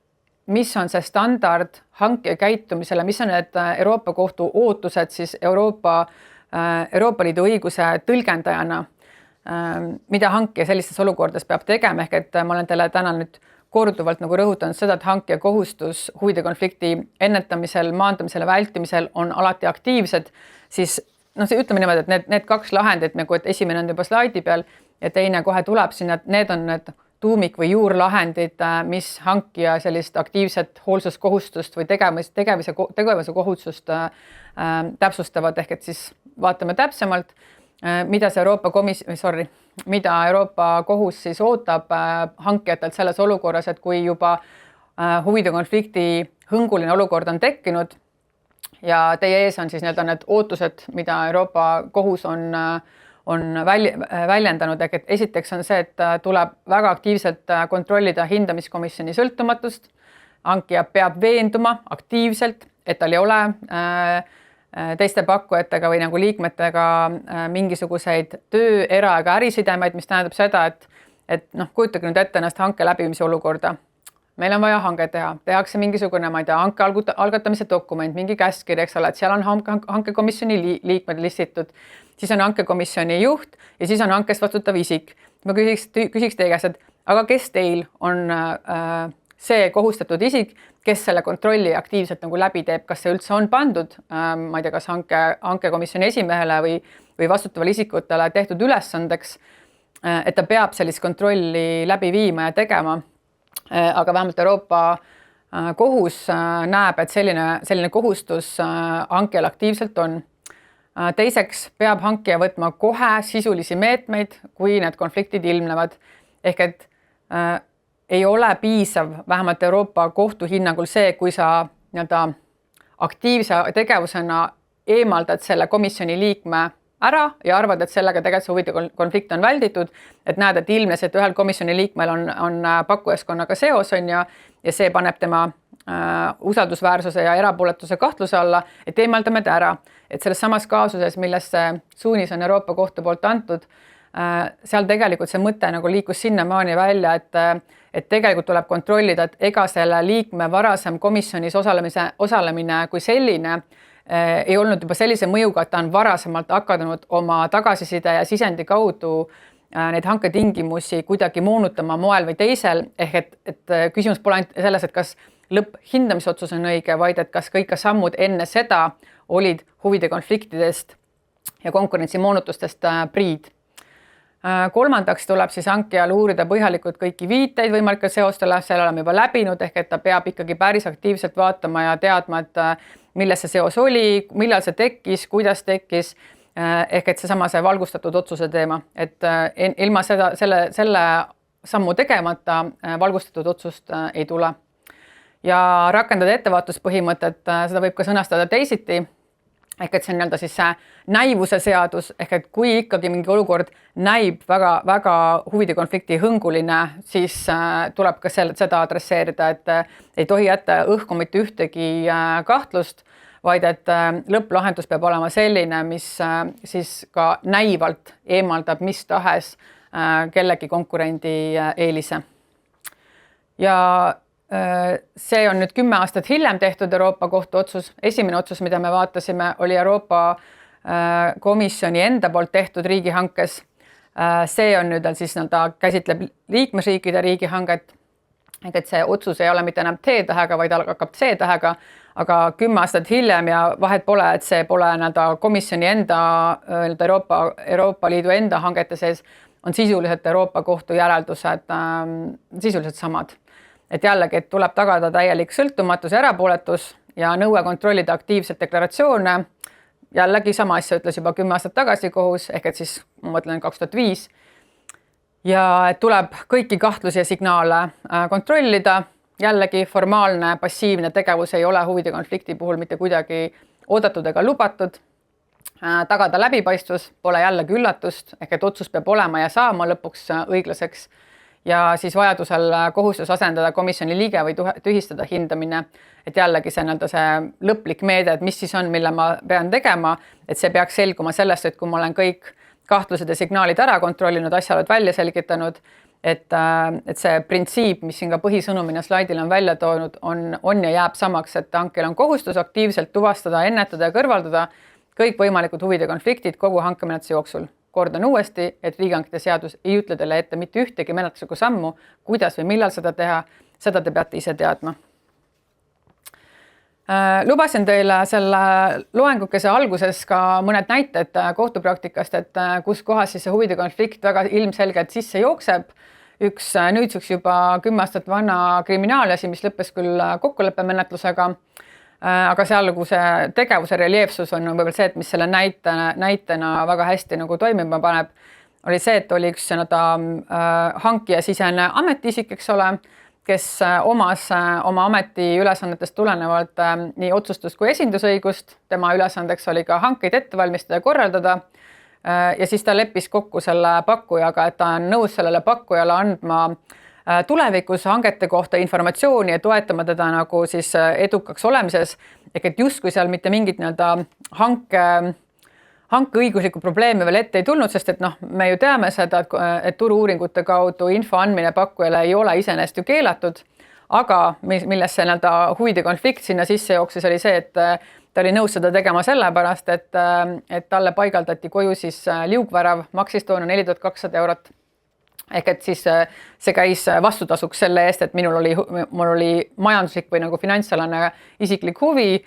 mis on see standard hankija käitumisele, mis on need Euroopa Kohtu ootused siis Euroopa Liidu õiguse tõlgendajana, mida hankija sellistes olukordades peab tegema, ehk et ma olen teile täna nüüd korduvalt nagu rõhutanud seda, et hankija kohustus huvide konflikti ennetamisel, maandamisel ja vältimisel on alati aktiivsed, siis ütleme niimoodi, et need 2 lahendit, nagu et esimene on juba slaidi peal ja teine kohe tuleb sinna, et need on need tuumik- või juurlahendid, mis hankija sellist aktiivset hoolsuskohustust või tegevuse kohustust täpsustavad, ehk et siis vaatame täpsemalt, mida Euroopa Kohus siis ootab hankijatelt selles olukorras, et kui juba huvide konflikti hõnguline olukord on tekkinud ja teie ees on siis need ootused, mida Euroopa Kohus on väljendanud, et esiteks on see, et tuleb väga aktiivselt kontrollida hindamiskomisjoni sõltumatust. Hankija peab veenduma aktiivselt, et tal ei ole teiste pakkujatega või nagu liikmetega mingisuguseid töö-, era- ega ärisidemeid, mis tähendab seda, et kujutage nüüd ette ennast hanke läbiviimise olukorda. Meil on vaja hange teha, tehakse mingisugune, ma ei tea, hanke algatamise dokument, mingi käskkiri, eks ole, et seal on hankekomisjoni liikmed listitud, siis on hankekomisjoni juht ja siis on hankest vastutav isik. Ma küsiks teie käest, et aga kes teil on see kohustatud isik, kes selle kontrolli aktiivselt nagu läbi teeb, kas see üldse on pandud, ma ei tea, kas hankekomisjoni esimehele või vastutavale isikutele tehtud ülesandeks, et ta peab sellist kontrolli läbi viima ja tegema. Aga vähemalt Euroopa Kohus näeb, et selline kohustus hankijal aktiivselt on. Teiseks peab hankija võtma kohe sisulisi meetmeid, kui need konfliktid ilmnevad. Ehk et ei ole piisav vähemalt Euroopa Kohtu hinnangul see, kui sa aktiivse tegevusena eemaldad selle komisjoni liikme ära ja arvad, et sellega tegelikult see huvide konflikt on välditud, et näed, et ilmnes, et ühel komisjoni liikmel on pakkujaskonnaga seos ja see paneb tema usaldusväärsuse ja erapooletuse kahtluse alla, et eemaldame ta ära. Et selles samas kaasuses, millesse suunis on Euroopa Kohtu poolt antud, seal tegelikult see mõte nagu liikus sinnamaani välja, et tegelikult tuleb kontrollida, et ega selle liikme varasem komisjonis osalemine kui selline ei olnud juba sellise mõjuga, et ta on varasemalt hakanud oma tagasiside ja sisendi kaudu neid hanketingimusi kuidagi moonutama moel või teisel, ehk et küsimus pole ainult selles, et kas lõpphindamisotsus on õige, vaid et kas kõik sammud enne seda olid huvide konfliktidest ja konkurentsimoonutustest priid. Kolmandaks tuleb siis hankijal uurida põhjalikult kõiki viiteid võimalike seostele, selle oleme juba läbinud, ehk et ta peab ikkagi päris aktiivselt vaatama ja teadma, et milles see seos oli, millal see tekkis, kuidas tekkis, ehk et see valgustatud otsuse teema, et ilma selle sammu tegemata valgustatud otsust ei tule. Ja rakendada ettevaatuspõhimõtet, seda võib ka sõnastada teisiti, ehk et see on siis see näivuse seadus, ehk et kui ikkagi mingi olukord näib väga huvide konflikti hõnguline, siis tuleb ka seda adresseerida, et ei tohi jätta õhku mitte ühtegi kahtlust, vaid et lõpplahendus peab olema selline, mis siis ka näivalt eemaldab mis tahes kellegi konkurendi eelise. Ja see on nüüd 10 aastat hiljem tehtud Euroopa Kohtu otsus. Esimene otsus, mida me vaatasime, oli Euroopa Komisjoni enda poolt tehtud riigihankes. See on nüüd siis käsitleb liikmesriikide riigihanget, et see otsus ei ole mitte enam T-tähega, vaid hakkab C-tähega, aga 10 aastat hiljem ja vahet pole, et see pole komisjoni enda Euroopa Liidu enda hangete sees, on sisuliselt Euroopa Kohtu järeldused sisuliselt samad. Et jällegi, et tuleb tagada täielik sõltumatus ja erapooletus ja nõue kontrollida aktiivselt deklaratsioone. Jällegi sama asja ütles juba 10 aastat tagasi kohus, ehk et siis ma mõtlen 2005. Ja et tuleb kõiki kahtlusi ja signaale kontrollida. Jällegi formaalne, passiivne tegevus ei ole huvide konflikti puhul mitte kuidagi oodatud ega lubatud. Tagada läbipaistvus, pole jällegi üllatust, ehk et otsus peab olema ja saama lõpuks õiglaseks. Ja siis vajadusel kohustus asendada komisjoni liige või tühistada hindamine, et jällegi see lõplik meede, et mis siis on, mille ma pean tegema, et see peaks selguma sellest, et kui ma olen kõik kahtlused ja signaalid ära kontrollinud, asjaolud välja selgitanud, et see printsiip, mis siin ka põhisõnumina slaidil on välja toonud, on ja jääb samaks, et hankel on kohustus aktiivselt tuvastada, ennetada ja kõrvaldada kõik võimalikud huvide konfliktid kogu hankemenetluse jooksul. Kordan uuesti, et riigihangete seadus ei ütle teile ette mitte ühtegi menetluslikku sammu, kuidas või millal seda teha, seda te peate ise teadma. Lubasin teile selle loengukese alguses ka mõned näited kohtupraktikast, et kus kohas siis see huvide konflikt väga ilmselgelt sisse jookseb. Üks nüüdseks juba 10 aastat vana kriminaalasi, mis lõppes küll kokkuleppemenetlusega, aga seal see tegevuse reljeefsus on võib-olla see, et mis selle näitena väga hästi toimima paneb, oli see, et oli üks hankija sisene ametiisik, eks ole, kes omas oma ameti ülesannetest tulenevalt nii otsustust kui esindusõigust. Tema ülesandeks oli ka hankeid ette valmistada ja korraldada. Ja siis ta leppis kokku selle pakkujaga, et ta on nõus sellele pakkujale andma tulevikus hangete kohta informatsiooni ja toetama teda siis edukaks olemises, et justkui seal mitte mingit hankeõiguslikku probleemi veel ette ei tulnud, sest et me ju teame seda, et turu-uuringute kaudu info andmine pakkujale ei ole iseenesest ju keelatud, aga milles see huvide konflikt sinna sisse jooksis oli see, et ta oli nõus seda tegema sellepärast, et talle paigaldati koju siis liugvärav, maksis toona 4200 €. Ehk et siis see käis vastutasuks selle eest, et mul oli majanduslik või finantsalane isiklik huvi,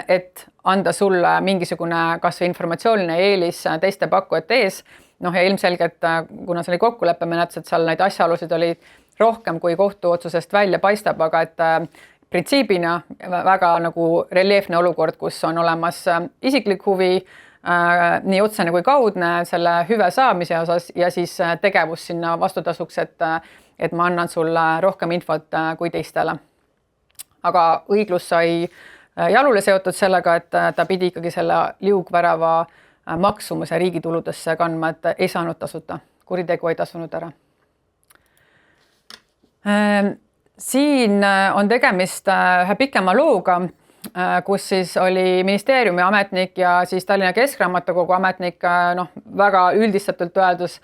et anda sulle mingisugune kas või informatsiooniline eelis teiste pakkujate ees. Ja ilmselgelt, kuna see oli kokkuleppemenetlus, et seal neid asjaolusid oli rohkem kui kohtuotsusest välja paistab, aga et printsiibina väga reljeefne olukord, kus on olemas isiklik huvi, nii otsene kui kaudne selle hüve saamise osas ja siis tegevus sinna vastutasuks, et ma annan sulle rohkem infot kui teistele. Aga õiglus sai jalule seotud sellega, et ta pidi ikkagi selle liugvärava maksumuse riigi tuludesse kandma, et ei saanud tasuta, kuritegu ei tasunud ära. Siin on tegemist ühe pikema looga, kus siis oli ministeeriumi ametnik ja siis Tallinna Keskraamatukogu ametnik, väga üldistatult öeldus,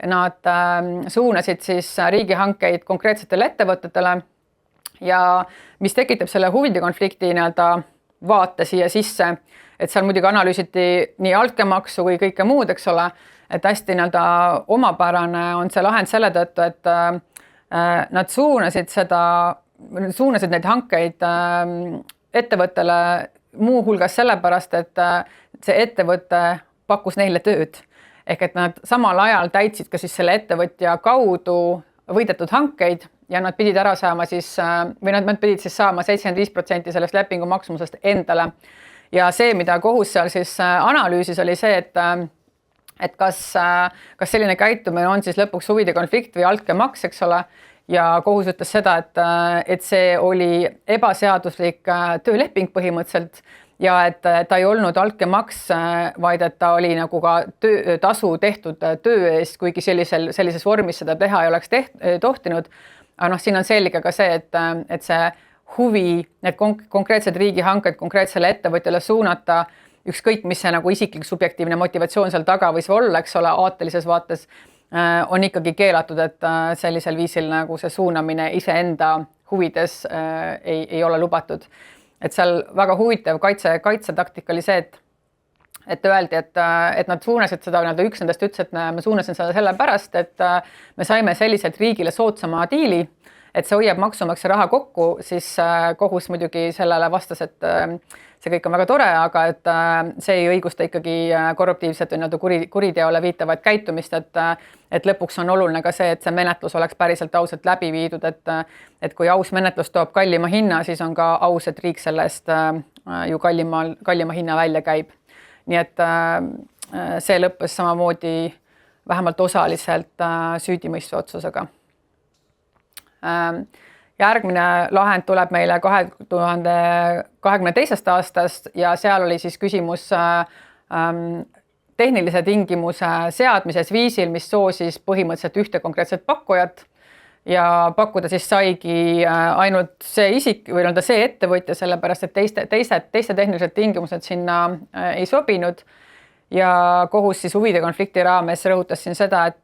nad suunasid siis riigihankeid konkreetsetele ettevõtetele ja mis tekitab selle huvide konflikti vaate siia sisse, et seal muidugi analüüsiti nii altkäemaksu kui kõike muud, eks ole, et hästi omapärane on see lahend selle tõttu, et nad suunasid seda suunasid neid hankeid ettevõttele muuhulgas sellepärast, et see ettevõte pakkus neile tööd. Ehk et nad samal ajal täitsid ka siis selle ettevõtja kaudu võidetud hankeid ja nad pidid ära saama siis, või nad pidid siis saama 75% sellest lepingu maksumusest endale. Ja see, mida kohus seal siis analüüsis, oli see, et kas selline käitumine on siis lõpuks huvide konflikt või altkäemaks, eks ole. Ja kohus ütles seda, et see oli ebaseaduslik tööleping põhimõtteliselt ja et ta ei olnud altkäemaks, vaid et ta oli nagu ka tasu tehtud töö eest, kuigi sellises vormis seda teha ei oleks tohtinud. Aga siin on selge ka see, et see huvi, need konkreetsed riigihanked konkreetsele ettevõtjale suunata, ükskõik mis see nagu isiklik subjektiivne motivatsioon seal taga võis olla, eks ole, aatelises vaates, on ikkagi keelatud, et sellisel viisil nagu see suunamine iseenda huvides ei ole lubatud. Et seal väga huvitav kaitsetaktika oli see, et öeldi, et nad suunasid seda, üks nendest ütles, et me suunasin seda sellepärast, et me saime selliselt riigile soodsama diili, et see hoiab maksumaksja raha kokku, siis kohus muidugi sellele vastas, et see kõik on väga tore, aga et see ei õigusta ikkagi korruptiivset või kuriteole viitavat käitumist, et lõpuks on oluline ka see, et see menetlus oleks päriselt ausalt läbi viidud, et kui aus menetlus toob kallima hinna, siis on ka aus, et riik sellest ju kallima hinna välja käib. Nii et see lõppes samamoodi vähemalt osaliselt süüdimõistva otsusega. Järgmine lahend tuleb meile 2022. aastast ja seal oli siis küsimus tehnilise tingimuse seadmises viisil, mis soosis põhimõtteliselt ühte konkreetset pakkujat ja pakkuda siis saigi ainult see isik või see ettevõtja, sellepärast et teiste tehnilised tingimused sinna ei sobinud. Ja kohus siis huvide konflikti raames rõhutas siin seda, et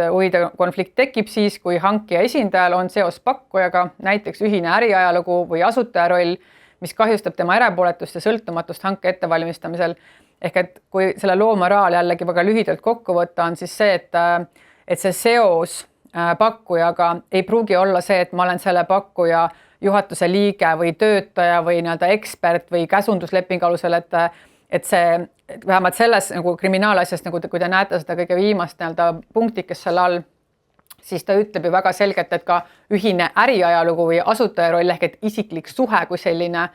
huvide konflikt tekib siis, kui hankija esindajal on seos pakkujaga, näiteks ühine äriajalugu või asutaja roll, mis kahjustab tema erapooletust ja sõltumatust hanke ettevalmistamisel. Ehk et kui selle loo moraal jällegi väga lühidalt kokku võtta, on siis see, et see seos pakkujaga ei pruugi olla see, et ma olen selle pakkuja juhatuse liige või töötaja või ekspert või käsundusleping alusel, et see vähemalt selles nagu kriminaalasjast, nagu kui te näete seda kõige viimast punktikest seal all, siis ta ütleb ju väga selgelt, et ka ühine äriajalugu või asutaja roll ehk et isiklik suhe kui selline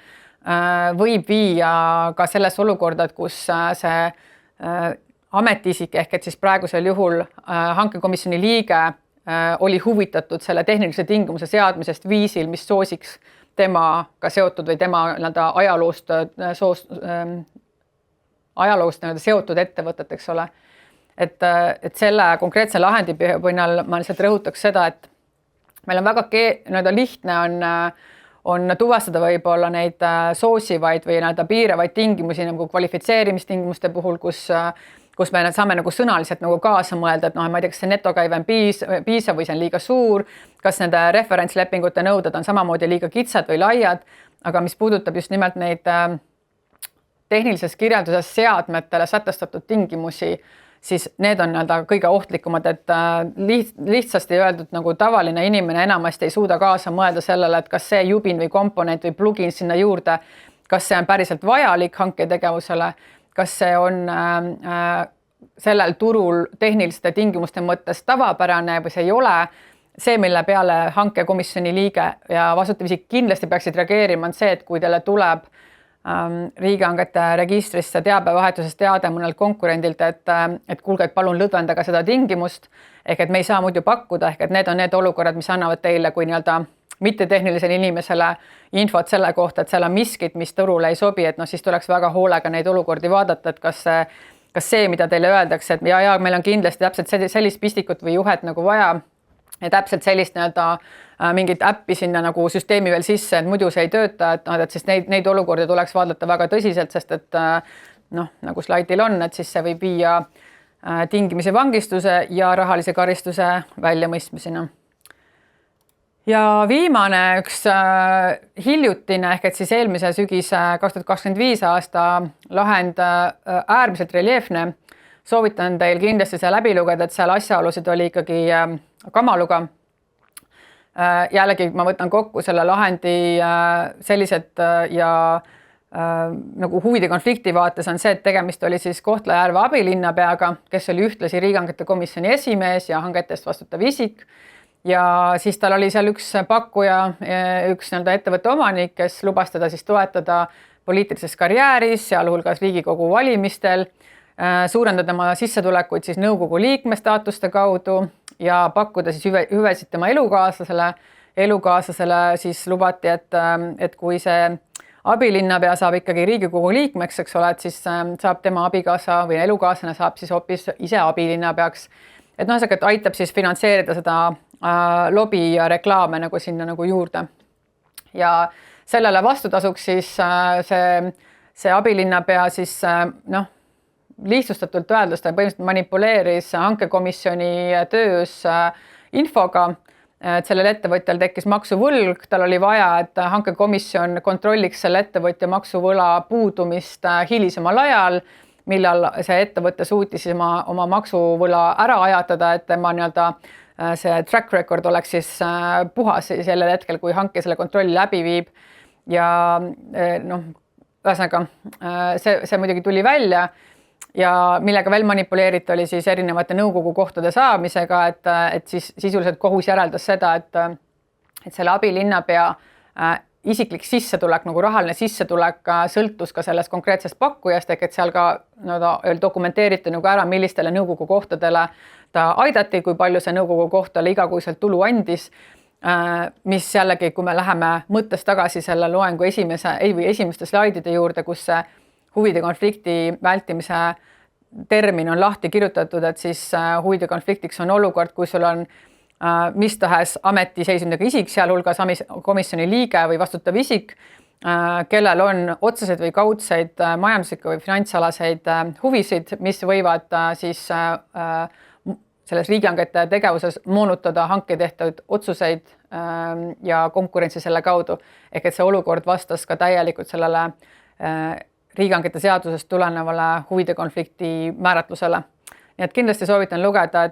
võib viia ka selles olukorda, et kus see ametiisik ehk et siis praegusel juhul hankekomisjoni liige oli huvitatud selle tehnilise tingimuse seadmisest viisil, mis soosiks temaga seotud või tema ajaloost seotud ettevõtet, eks ole. Et selle konkreetse lahendi pinnal ma lihtsalt rõhutaks seda, et meil on väga lihtne on tuvastada võib-olla neid soosivaid või piiravaid tingimusi nagu kvalifitseerimistingimuste puhul, kus me saame nagu sõnaliselt nagu kaasa mõelda, et ma ei tea, kas see netokäive on piisav või see on liiga suur, kas nende referentslepingute nõuded on samamoodi liiga kitsad või laiad, aga mis puudutab just nimelt neid tehnilises kirjelduses seadmetele sätestatud tingimusi, siis need on kõige ohtlikumad, et lihtsasti öeldud nagu tavaline inimene enamasti ei suuda kaasa mõelda sellele, et kas see jubin või komponent või plugin sinna juurde, kas see on päriselt vajalik hanketegevusele, kas see on sellel turul tehniliste tingimuste mõttes tavapärane või see ei ole. See, mille peale hankekomisjoni liige ja vastutav isik kindlasti peaksid reageerima, on see, et kui teile tuleb riigihangete registrisse teabevahetusest teade mõnelt konkurendilt, et kuulge, et palun lõdvendage seda tingimust, ehk et me ei saa muidu pakkuda, ehk et need on need olukorrad, mis annavad teile kui mittetehnilisele inimesele infot selle kohta, et seal on miskit, mis turule ei sobi, et siis tuleks väga hoolega neid olukordi vaadata, et kas see, mida teile öeldakse, et ja meil on kindlasti täpselt sellist pistikut või juhet nagu vaja ja täpselt sellist mingit äppi sinna nagu süsteemi veel sisse, et muidu see ei tööta, et siis neid olukordi tuleks vaadata väga tõsiselt, sest et nagu slaidil on, et siis see võib viia tingimisi vangistuse ja rahalise karistuse väljamõistmisena. Ja viimane üks hiljutine ehk et siis eelmise sügise 2025 aasta lahend äärmiselt reljeefne. Soovitan teil kindlasti see läbi lugeda, et seal asjaolusid oli ikkagi kamaluga. jällegi ma võtan kokku selle lahendi sellised ja nagu huvide konflikti vaates on see, et tegemist oli siis Kohtla-Järve abilinnapeaga, kes oli ühtlasi riigihangete komisjoni esimees ja hangetest vastutav isik. Ja siis tal oli seal üks pakkuja, üks ettevõtte omanik, kes lubas teda siis toetada poliitilises karjääris, sealhulgas Riigikogu valimistel, suurendada oma sissetulekuid siis nõukogu liikme staatuste kaudu ja pakkuda siis hüvesid tema elukaaslasele. Elukaaslasele siis lubati, et kui see abilinnapea saab ikkagi Riigikogu liikmeks, eks ole, et siis saab tema abikaasa või elukaaslane saab siis hoopis ise abilinnapeaks. Et et aitab siis finantseerida seda lobi ja reklaame nagu sinna nagu juurde. Ja sellele vastutasuks siis see abilinnapea siis lihtsustatult öeldes ta põhimõtteliselt manipuleeris hankekomisjoni töös infoga, et sellel ettevõtjal tekkis maksuvõlg, tal oli vaja, et hankekomisjon kontrolliks selle ettevõtja maksuvõla puudumist hilisemal ajal, millal see ettevõte suutis oma maksuvõla ära ajatada, et tema see track record oleks siis puhas sellel hetkel, kui hanke selle kontrolli läbi viib. Ja ühesõnaga see muidugi tuli välja ja millega veel manipuleeriti oli siis erinevate nõukogu kohtade saamisega, et siis sisuliselt kohus järeldas seda, et selle abilinnapea isiklik sissetulek, nagu rahaline sissetulek sõltus ka sellest konkreetsest pakkujast, et seal ka dokumenteeriti nagu ära, millistele nõukogu kohtadele ta aidati, kui palju see nõukogu kohtale igakuiselt tulu andis, mis jällegi, kui me läheme mõttes tagasi selle loengu esimeste slaidide juurde, kus see huvide konflikti vältimise termin on lahti kirjutatud, et siis huvide konfliktiks on olukord, kui sul on mis tahes ametiseisundaga isik, sealhulgas komisjoni liige või vastutav isik, kellel on otseseid või kaudseid majanduslikke või finantsalaseid huvisid, mis võivad siis selles riigihangete tegevuses moonutada hanke tehtud otsuseid ja konkurentsi selle kaudu. Ehk et see olukord vastas ka täielikult sellele riigihangete seadusest tulenevale huvide konflikti määratlusele. Nii et kindlasti soovitan lugeda,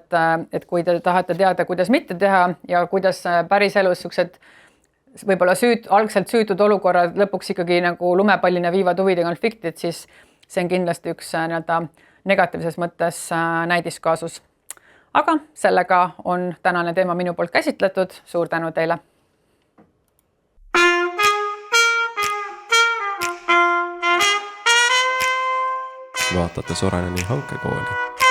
et kui te tahate teada, kuidas mitte teha ja kuidas päris elus sellised võib-olla algselt süütud olukorrad lõpuks ikkagi nagu lumepallina viivad huvide konflikti, et siis see on kindlasti üks negatiivses mõttes näidiskaasus. Aga sellega on tänane teema minu poolt käsitletud. Suur tänu teile! Vaatate Soraineni hankekooli.